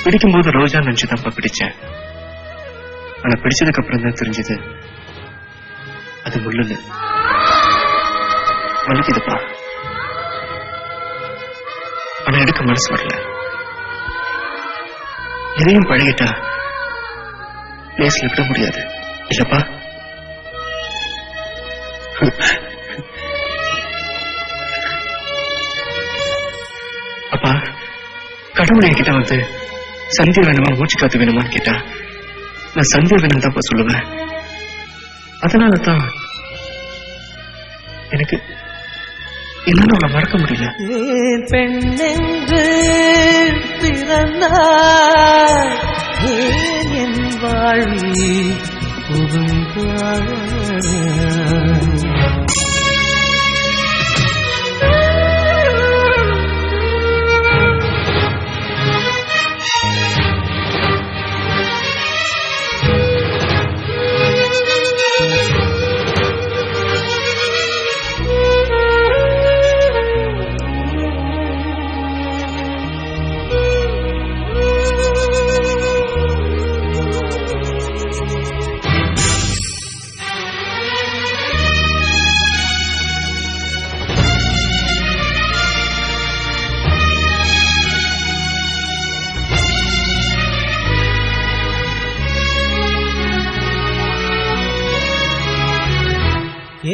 பிடிக்கும் போது ரோஜா நினைச்சுதான்ப்பா பிடிச்சேன். ஆனா பிடிச்சதுக்கு அப்புறம் தான் தெரிஞ்சது அது முள்ளு. வலிக்குதுப்பா, ஆனா எடுக்க மனசு வரல. இதையும் பழகிட்டா லேஸ்ல விட முடியாது இல்லப்பா? அப்பா, கடவுள் என்கிட்ட வந்து சந்தியா வேணுமா மூச்சு காத்து வேணுமான்னு கேட்டா நான் சந்தியா வேணும் தான் சொல்லுவேன். அதனாலதான் எனக்கு என்னால அவளை மறக்க முடியல. பெண்ணென்று பிறந்தாய், என் வாழ்வில் புகுந்தாய்.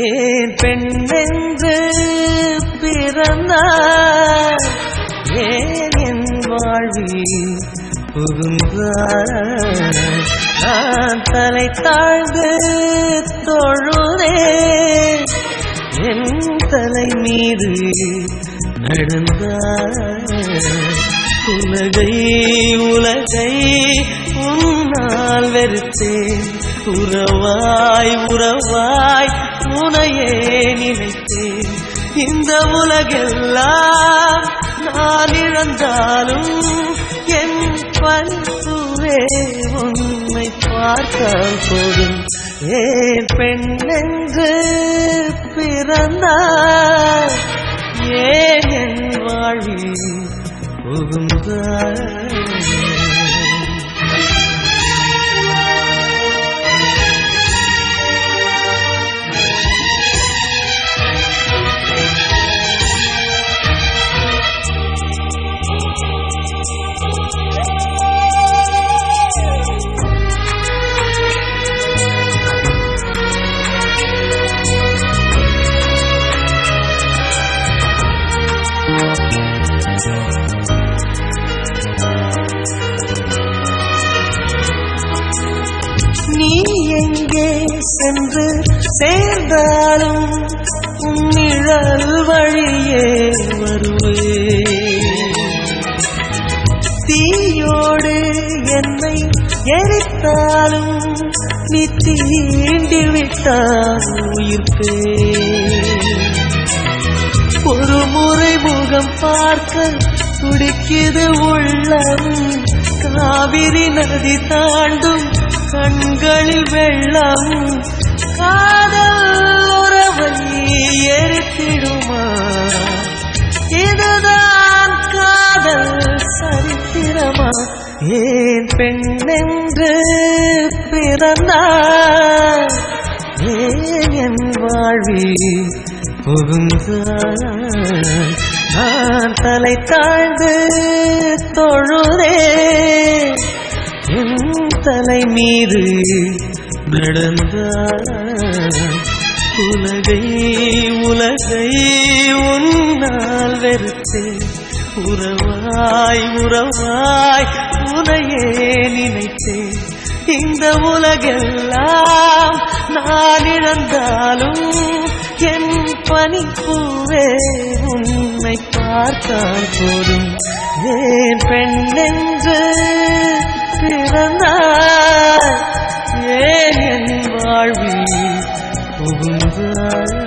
ஏன் பெண்ணென்று பிறந்தாய், ஏன் என் வாழ்வில் புகுந்தாய். நான் தலை தாழ்ந்து தொழுதேன், என் தலை மீது நடந்தாய். உலகை உலகை உன்னால் வெறுத்தேன், உறவாய் உறவாய் உனையே நினைத்தேன். இந்த உலகெல்லாம் நான் இழந்தாலும் என் பண்புவே உன்னை பார்த்தால் போதும். ஏன் பெண்ணென்று பிறந்தாய், ஏன் என் வாழ்வில் புகுந்தாய். நீ எங்கே சென்று சேர்ந்தாலும் உன் நிழல் வழியே வருவே. தீயோடு என்னை எரித்தாலும் நீ தீண்டி விட்டால் உயிர்ப்பே. ஒரு முறை முகம் பார்க்க துடிக்குது உள்ளம், காவிரி நதி தாண்டும் கண்களில் வெள்ளம். காதல் உறவை எரித்திடுமா, இதுதான் காதல் சரித்திரமா? ஏன் பெண்ணென்று பிறந்தாய், ஏன் என் வாழ்வில் புகுந்தாய். நான் தலை தாழ்ந்து தொழுதேன், என் தலை மீது நடந்தாய். உலகை உலகை உன்னால் வெறுத்தேன், உறவாய் உறவாய் உனையே நினைத்தேன். இந்த உலகெல்லாம் நான் இழந்தாலும் என் பனிப்பூவே உன்னை பார்த்தால் போதும். ஏன் பெண்ணென்று பிறந்தாய், ஏன் என் வாழ்வில் புகுந்தாய்.